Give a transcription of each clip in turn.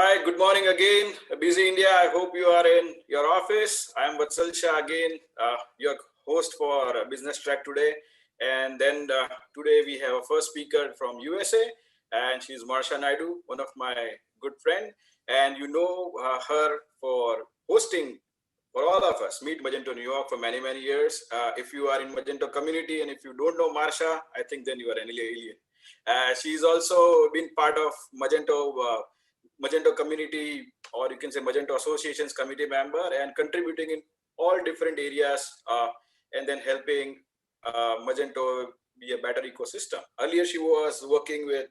Hi, good morning again. Busy India. I hope you are in your office. I'm Vatsal Shah again, your host for Business Track today. And then today we have a first speaker from USA, and she's Marsha Naidoo, one of my good friend. And you know her for hosting for all of us Meet Magento New York for many, many years. If you are in Magento community and if you don't know Marsha, I think then you are an alien. She's also been part of Magento community, or you can say Magento Association's committee member, and contributing in all different areas, and then helping Magento be a better ecosystem. Earlier, she was working with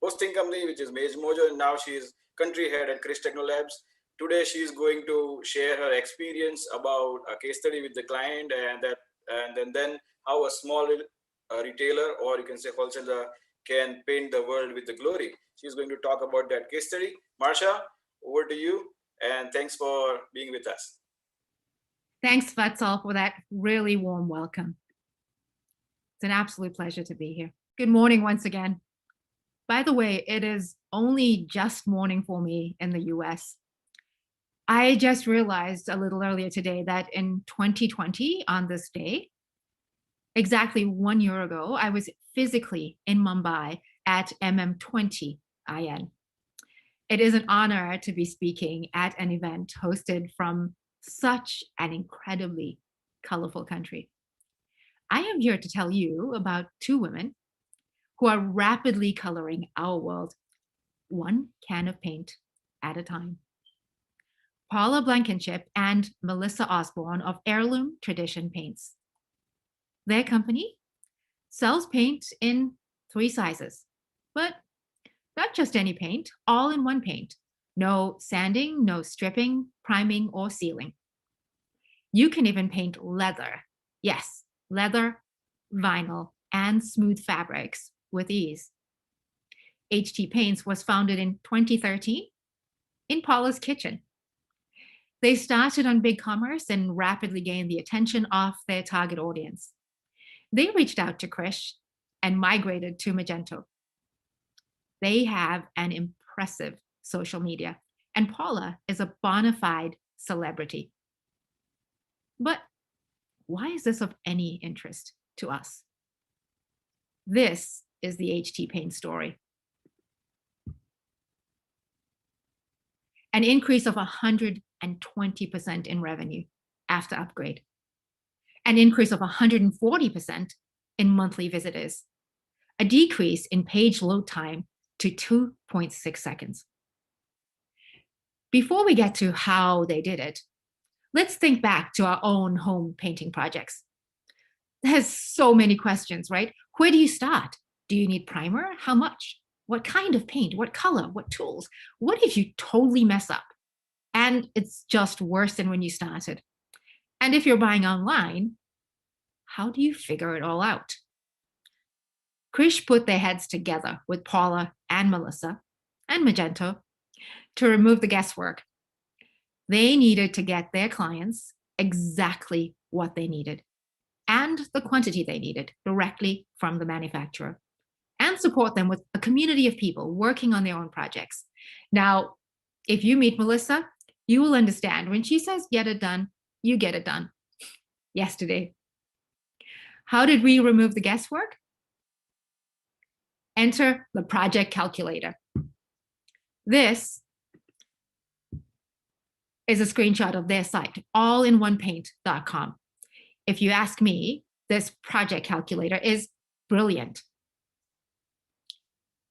hosting company, which is Mage Mojo, and now she is country head at Chris Technolabs. Today, she is going to share her experience about a case study with the client, and then how a small retailer, or you can say wholesaler, can paint the world with the glory. She's going to talk about that case study. Marsha, over to you, and thanks for being with us. Thanks, Vatsal, for that really warm welcome. It's an absolute pleasure to be here. Good morning once again. By the way, it is only just morning for me in the US. I just realized a little earlier today that in 2020, on this day, exactly 1 year ago, I was physically in Mumbai at MM20 IN. It is an honor to be speaking at an event hosted from such an incredibly colorful country. I am here to tell you about two women who are rapidly coloring our world, one can of paint at a time. Paula Blankenship and Melissa Osborne of Heirloom Tradition Paints. Their company sells paint in 3 sizes, but not just any paint, all in one paint. No sanding, no stripping, priming, or sealing. You can even paint leather. Yes, leather, vinyl, and smooth fabrics with ease. HT Paints was founded in 2013 in Paula's kitchen. They started on BigCommerce and rapidly gained the attention of their target audience. They reached out to Krish and migrated to Magento. They have an impressive social media, and Paula is a bona fide celebrity. But why is this of any interest to us? This is the HT Paint story. An increase of 120% in revenue after upgrade. An increase of 140% in monthly visitors. A decrease in page load time to 2.6 seconds. Before we get to how they did it, let's think back to our own home painting projects. There's so many questions, right? Where do you start? Do you need primer? How much? What kind of paint? What color? What tools? What if you totally mess up? And it's just worse than when you started. And if you're buying online, how do you figure it all out? Krish put their heads together with Paula and Melissa and Magento to remove the guesswork. They needed to get their clients exactly what they needed and the quantity they needed directly from the manufacturer, and support them with a community of people working on their own projects. Now, if you meet Melissa, you will understand when she says get it done, you get it done. Yesterday. How did we remove the guesswork? Enter the project calculator. This is a screenshot of their site, allinOnePaint.com. If you ask me, this project calculator is brilliant.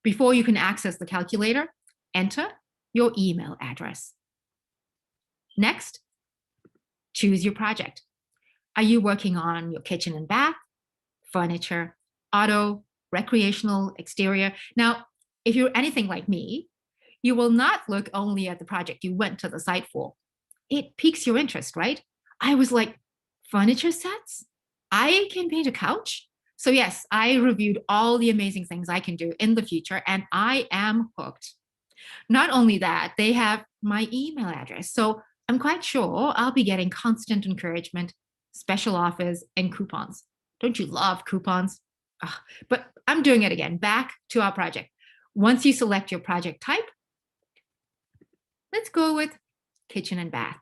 Before you can access the calculator, enter your email address. Next, choose your project. Are you working on your kitchen and bath, furniture, auto, recreational, exterior? Now, if you're anything like me, you will not look only at the project you went to the site for. It piques your interest, right? I was like, furniture sets? I can paint a couch? So yes, I reviewed all the amazing things I can do in the future, and I am hooked. Not only that, they have my email address. So I'm quite sure I'll be getting constant encouragement, special offers, and coupons. Don't you love coupons? But I'm doing it again. Back to our project. Once you select your project type, Let's go with kitchen and bath.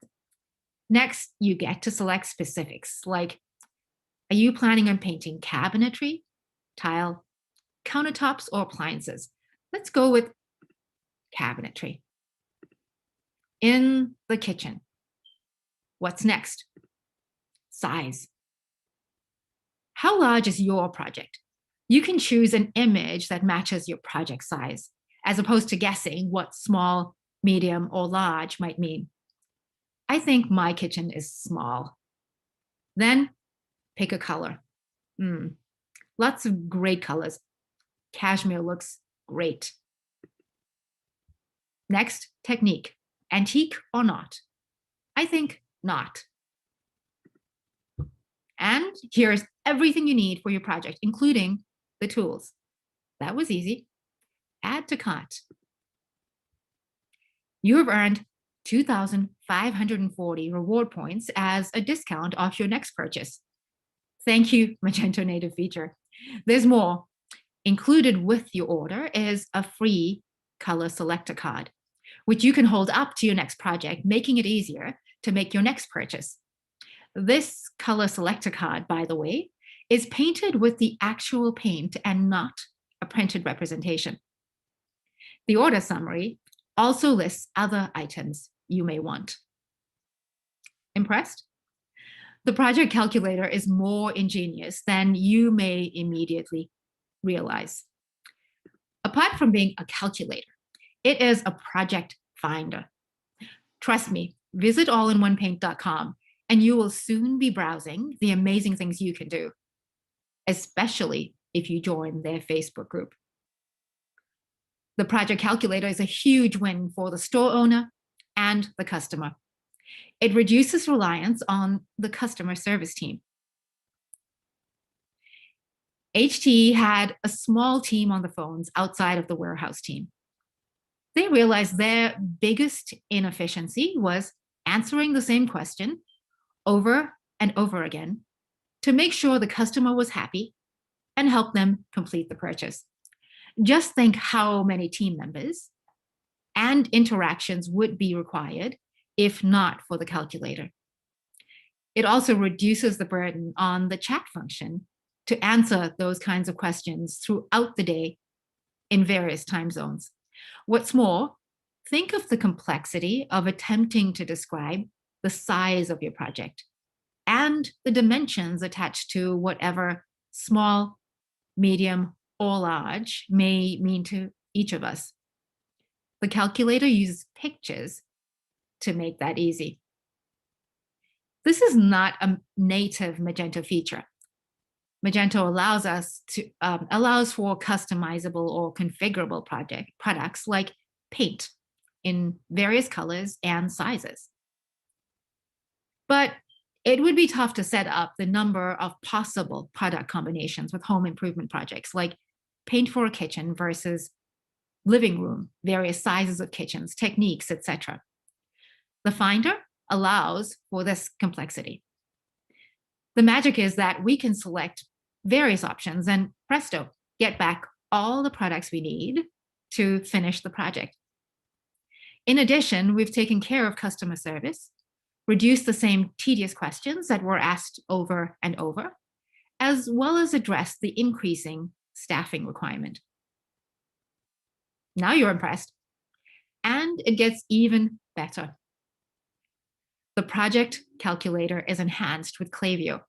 Next, you get to select specifics like, are you planning on painting cabinetry, tile, countertops, or appliances? Let's go with cabinetry. In the kitchen, what's next? Size. How large is your project? You can choose an image that matches your project size, as opposed to guessing what small, medium, or large might mean. I think my kitchen is small. Then pick a color. Lots of great colors. Cashmere looks great. Next, technique. Antique or not? I think not. And here's everything you need for your project, including the tools. That was easy. Add to cart. You have earned 2,540 reward points as a discount off your next purchase. Thank you, Magento Native feature. There's more. Included with your order is a free color selector card, which you can hold up to your next project, making it easier to make your next purchase. This color selector card, by the way, is painted with the actual paint and not a printed representation. The order summary also lists other items you may want. Impressed? The project calculator is more ingenious than you may immediately realize. Apart from being a calculator, it is a project finder. Trust me, visit allinonepaint.com and you will soon be browsing the amazing things you can do, especially if you join their Facebook group. The project calculator is a huge win for the store owner and the customer. It reduces reliance on the customer service team. HT had a small team on the phones outside of the warehouse team. They realized their biggest inefficiency was answering the same question over and over again to make sure the customer was happy and help them complete the purchase. Just think how many team members and interactions would be required if not for the calculator. It also reduces the burden on the chat function to answer those kinds of questions throughout the day in various time zones. What's more, think of the complexity of attempting to describe the size of your project and the dimensions attached to whatever small, medium, or large may mean to each of us. The calculator uses pictures to make that easy. This is not a native Magento feature. Magento allows for customizable or configurable products like paint in various colors and sizes. But it would be tough to set up the number of possible product combinations with home improvement projects like paint for a kitchen versus living room, various sizes of kitchens, techniques, etc. The Finder allows for this complexity. The magic is that we can select various options and presto, get back all the products we need to finish the project. In addition, we've taken care of customer service, reduced the same tedious questions that were asked over and over, as well as addressed the increasing staffing requirement. Now you're impressed. And it gets even better. The project calculator is enhanced with Klaviyo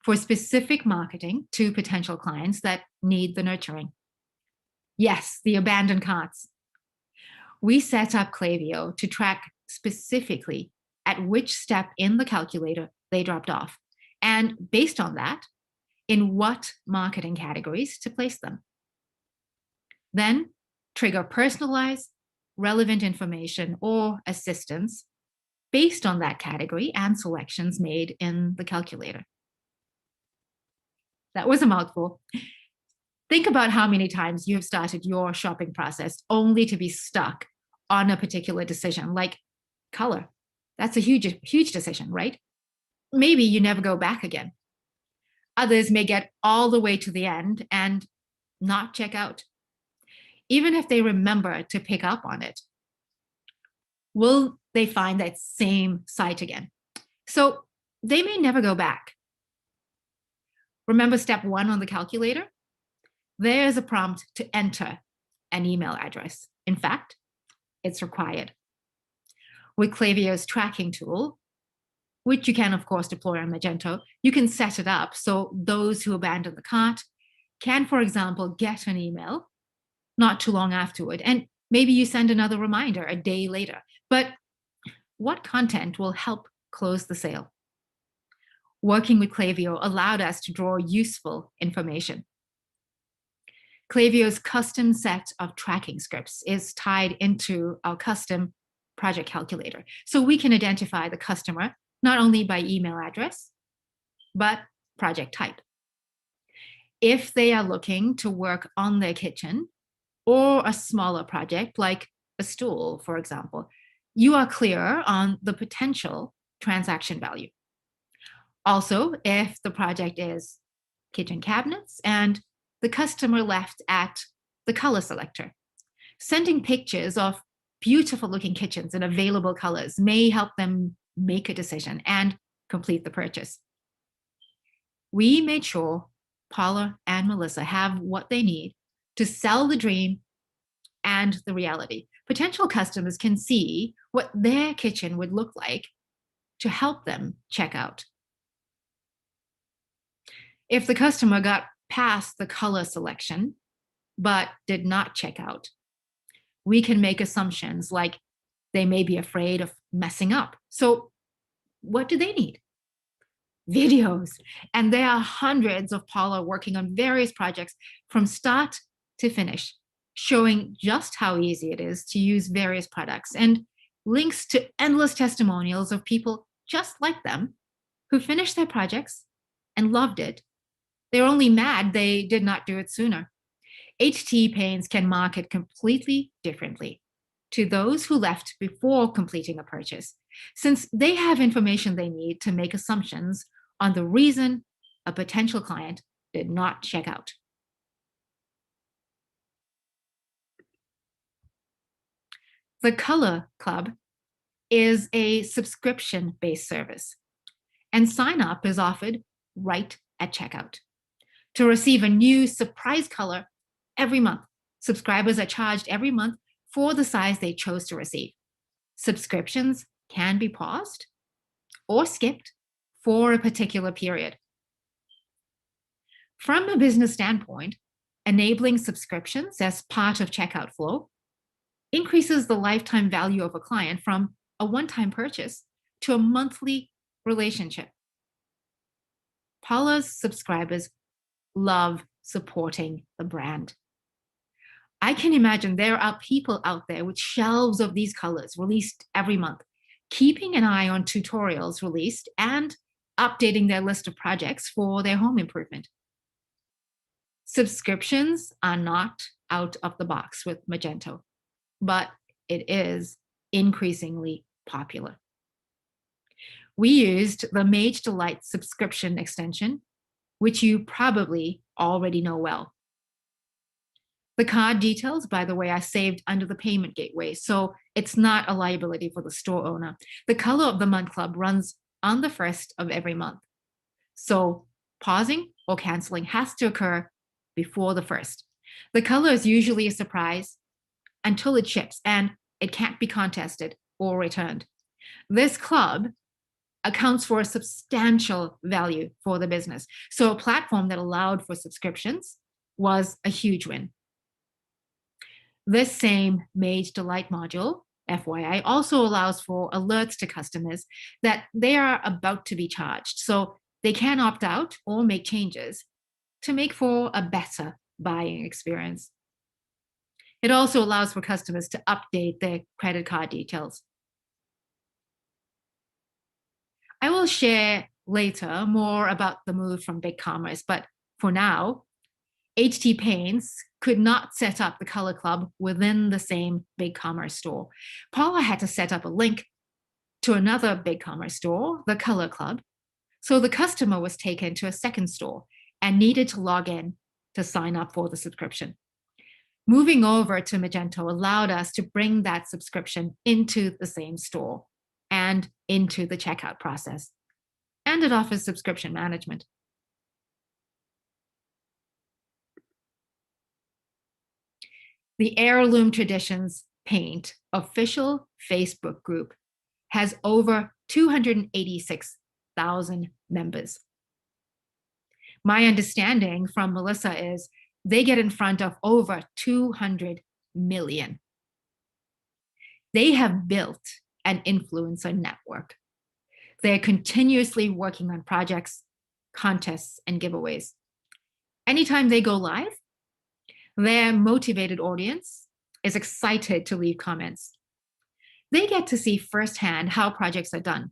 for specific marketing to potential clients that need the nurturing. Yes, the abandoned carts. We set up Klaviyo to track specifically at which step in the calculator they dropped off, and based on that, in what marketing categories to place them. Then trigger personalized, relevant information or assistance based on that category and selections made in the calculator. That was a mouthful. Think about how many times you have started your shopping process only to be stuck on a particular decision, like color. That's a huge decision, right? Maybe you never go back again. Others may get all the way to the end and not check out, even if they remember to pick up on it. will they find that same site again? So they may never go back. Remember step 1 on the calculator? There's a prompt to enter an email address. In fact, it's required. With Klaviyo's tracking tool, which you can, of course, deploy on Magento, you can set it up so those who abandon the cart can, for example, get an email not too long afterward. And maybe you send another reminder a day later. But what content will help close the sale? Working with Klaviyo allowed us to draw useful information. Klaviyo's custom set of tracking scripts is tied into our custom project calculator. So we can identify the customer not only by email address, but project type. If they are looking to work on their kitchen or a smaller project like a stool, for example, you are clear on the potential transaction value. Also, if the project is kitchen cabinets and the customer left at the color selector, sending pictures of beautiful looking kitchens in available colors may help them make a decision and complete the purchase. We made sure Paula and Melissa have what they need to sell the dream and the reality. Potential customers can see what their kitchen would look like to help them check out. If the customer got past the color selection but did not check out, we can make assumptions like they may be afraid of messing up. So what do they need? Videos. And there are hundreds of Paula working on various projects from start to finish, showing just how easy it is to use various products, and links to endless testimonials of people just like them who finished their projects and loved it. They're only mad they did not do it sooner. HT Pains can market completely differently to those who left before completing a purchase, since they have information they need to make assumptions on the reason a potential client did not check out. The Color Club is a subscription-based service, and sign-up is offered right at checkout. To receive a new surprise color every month, subscribers are charged every month for the size they chose to receive. Subscriptions can be paused or skipped for a particular period. From a business standpoint, enabling subscriptions as part of checkout flow increases the lifetime value of a client from a one-time purchase to a monthly relationship. Paula's subscribers love supporting the brand. I can imagine there are people out there with shelves of these colors released every month, keeping an eye on tutorials released and updating their list of projects for their home improvement. Subscriptions are not out of the box with Magento, but it is increasingly popular. We used the Mage Delight subscription extension, which you probably already know well. The card details, by the way, are saved under the payment gateway, so it's not a liability for the store owner. The Color of the Month Club runs on the 1st of every month, so pausing or canceling has to occur before the 1st. The color is usually a surprise until it ships, and it can't be contested or returned. This club accounts for a substantial value for the business. So a platform that allowed for subscriptions was a huge win. This same Mage Delight module, FYI, also allows for alerts to customers that they are about to be charged, so they can opt out or make changes to make for a better buying experience. It also allows for customers to update their credit card details. I will share later more about the move from BigCommerce, but for now, HT Paints could not set up the Color Club within the same BigCommerce store. Paula had to set up a link to another BigCommerce store, the Color Club, so the customer was taken to a second store and needed to log in to sign up for the subscription. Moving over to Magento allowed us to bring that subscription into the same store and into the checkout process. And it offers subscription management. The Heirloom Traditions Paint official Facebook group has over 286,000 members. My understanding from Melissa is they get in front of over 200 million. They have built an influencer network. They're continuously working on projects, contests, and giveaways. Anytime they go live, their motivated audience is excited to leave comments. They get to see firsthand how projects are done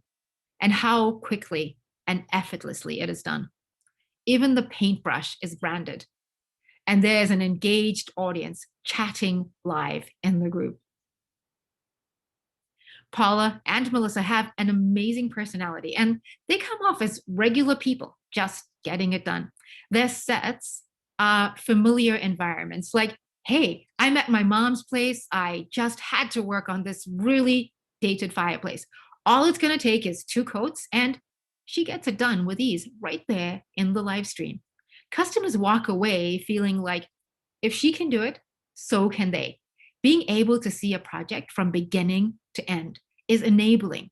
and how quickly and effortlessly it is done. Even the paintbrush is branded, and there's an engaged audience chatting live in the group. Paula and Melissa have an amazing personality, and they come off as regular people just getting it done. Their sets are familiar environments, like, hey, I'm at my mom's place. I just had to work on this really dated fireplace. All it's going to take is 2 coats, and she gets it done with ease right there in the live stream. Customers walk away feeling like if she can do it, so can they. Being able to see a project from beginning to end is enabling.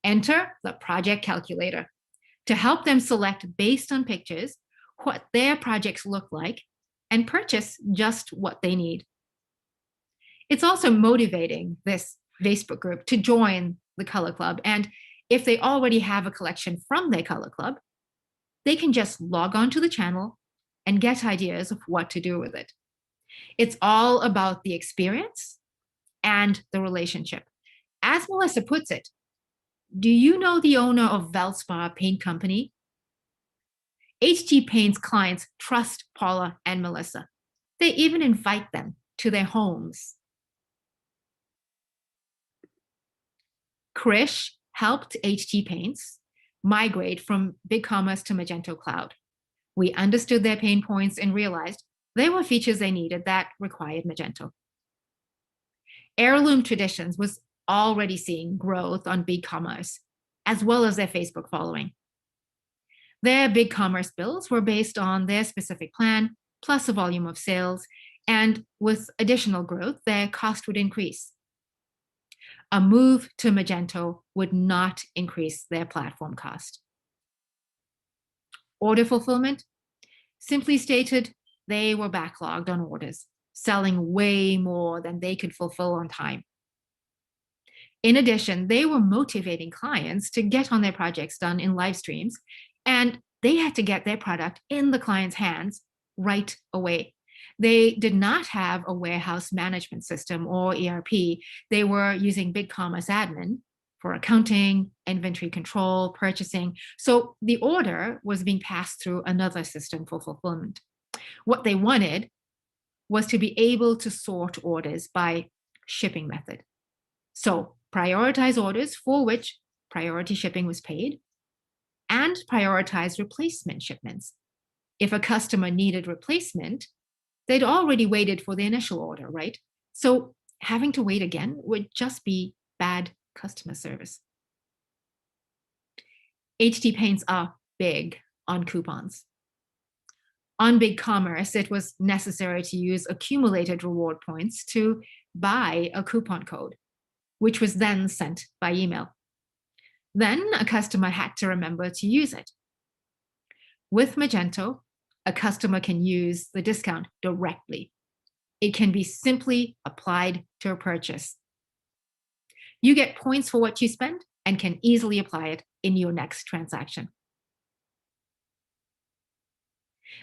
Enter the project calculator to help them select based on pictures what their projects look like and purchase just what they need. It's also motivating this Facebook group to join the Color Club. And if they already have a collection from their Color Club, they can just log on to the channel and get ideas of what to do with it. It's all about the experience and the relationship. As Melissa puts it, do you know the owner of Valspar Paint Company? HT Paint's clients trust Paula and Melissa. They even invite them to their homes. Krish helped HT Paints migrate from BigCommerce to Magento Cloud. We understood their pain points and realized there were features they needed that required Magento. Heirloom Traditions was already seeing growth on BigCommerce, as well as their Facebook following. Their BigCommerce bills were based on their specific plan, plus a volume of sales, and with additional growth, their cost would increase. A move to Magento would not increase their platform cost. Order fulfillment, simply stated, they were backlogged on orders, selling way more than they could fulfill on time. In addition, they were motivating clients to get on their projects done in live streams, and they had to get their product in the client's hands right away. They did not have a warehouse management system or ERP. They were using BigCommerce Admin for accounting, inventory control, purchasing. So the order was being passed through another system for fulfillment. What they wanted was to be able to sort orders by shipping method. So prioritize orders for which priority shipping was paid, and prioritize replacement shipments. If a customer needed replacement, they'd already waited for the initial order, right? So having to wait again would just be bad customer service. HT Paints are big on coupons. On BigCommerce, it was necessary to use accumulated reward points to buy a coupon code, which was then sent by email. Then a customer had to remember to use it. With Magento, a customer can use the discount directly. It can be simply applied to a purchase. You get points for what you spend and can easily apply it in your next transaction.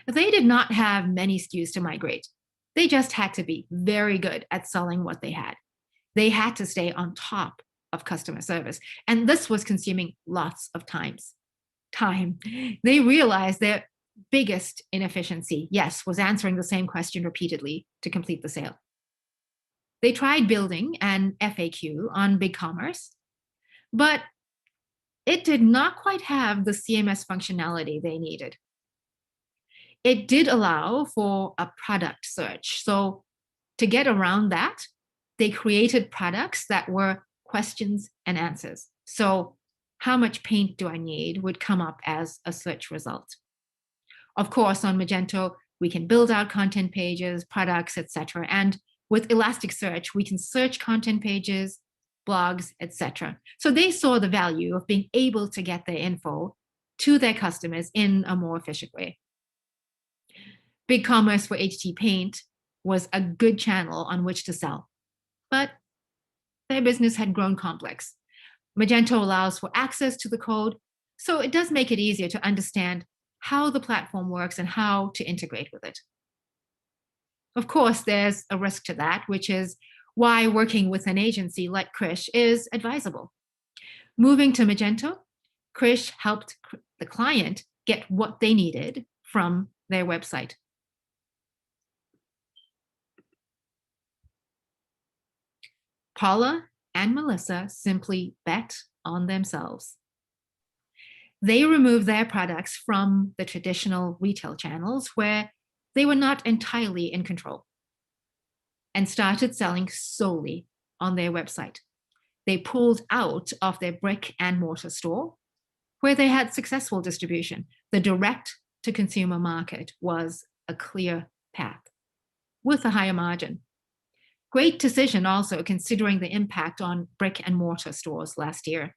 They did not have many SKUs to migrate. They just had to be very good at selling what they had. They had to stay on top of customer service, and this was consuming lots of time. They realized their biggest inefficiency, yes, was answering the same question repeatedly to complete the sale. They tried building an FAQ on BigCommerce, but it did not quite have the CMS functionality they needed. It did allow for a product search. So To get around that, they created products that were questions and answers. So how much paint do I need would come up as a search result. Of course, on Magento, we can build out content pages, products, etc. And with Elasticsearch, we can search content pages, blogs, etc. So they saw the value of being able to get their info to their customers in a more efficient way. BigCommerce for HT Paint was a good channel on which to sell, but their business had grown complex. Magento allows for access to the code, so it does make it easier to understand how the platform works and how to integrate with it. Of course, there's a risk to that, which is why working with an agency like Krish is advisable. Moving to Magento, Krish helped the client get what they needed from their website. Paula and Melissa simply bet on themselves. They removed their products from the traditional retail channels where they were not entirely in control and started selling solely on their website. They pulled out of their brick and mortar store where they had successful distribution. The direct-to-consumer market was a clear path with a higher margin. Great decision also considering the impact on brick and mortar stores last year.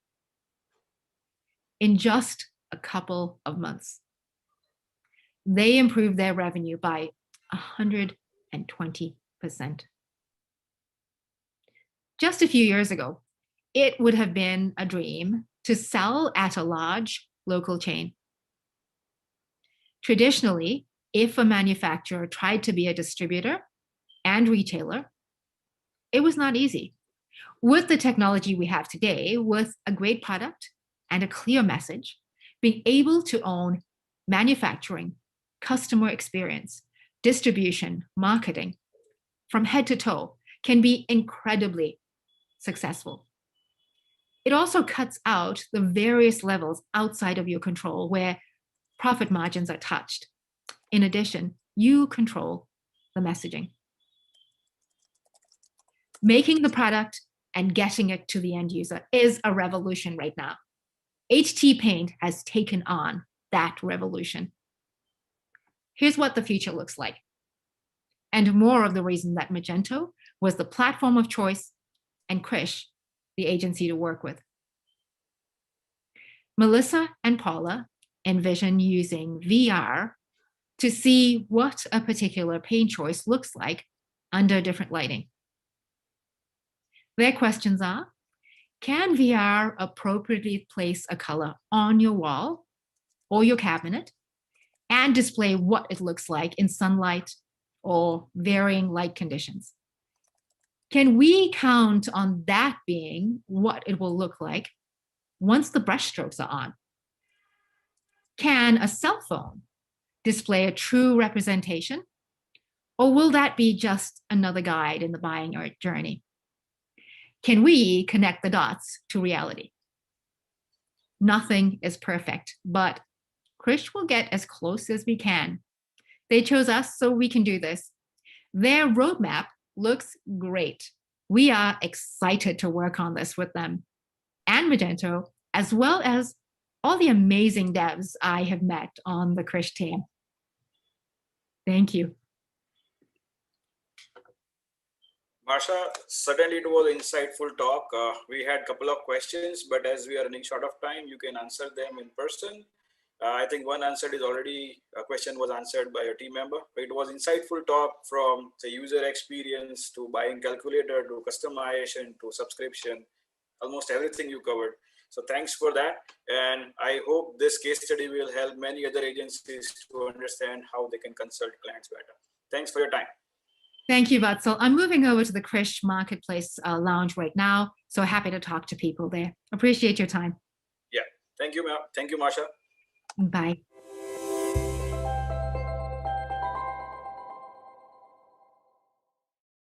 In just a couple of months, they improved their revenue by 120%. Just a few years ago, it would have been a dream to sell at a large local chain. Traditionally, if a manufacturer tried to be a distributor and retailer, it was not easy. With the technology we have today, with a great product and a clear message, being able to own manufacturing, customer experience, distribution, marketing, from head to toe can be incredibly successful. It also cuts out the various levels outside of your control where profit margins are touched. In addition, you control the messaging. Making the product and getting it to the end user is a revolution right now. HT Paint has taken on that revolution. Here's what the future looks like. And more of the reason that Magento was the platform of choice and Krish, the agency to work with. Melissa and Paula envision using VR to see what a particular paint choice looks like under different lighting. Their questions are, can VR appropriately place a color on your wall or your cabinet and display what it looks like in sunlight or varying light conditions? Can we count on that being what it will look like once the brushstrokes are on? Can a cell phone display a true representation? Or will that be just another guide in the buying journey? Can we connect the dots to reality? Nothing is perfect, but Krish will get as close as we can. They chose us so we can do this. Their roadmap looks great. We are excited to work on this with them and Magento, as well as all the amazing devs I have met on the Krish team. Thank you. Marsha, certainly it was an insightful talk. We had a couple of questions, but as we are running short of time, you can answer them in person. I think one answer is already, a question was answered by a team member. But it was insightful talk from the user experience to buying calculator to customization to subscription, almost everything you covered. So thanks for that. And I hope this case study will help many other agencies to understand how they can consult clients better. Thanks for your time. Thank you, Vatsal. I'm moving over to the Krish Marketplace Lounge right now. So happy to talk to people there. Appreciate your time. Yeah. Thank you, Marsha. Bye.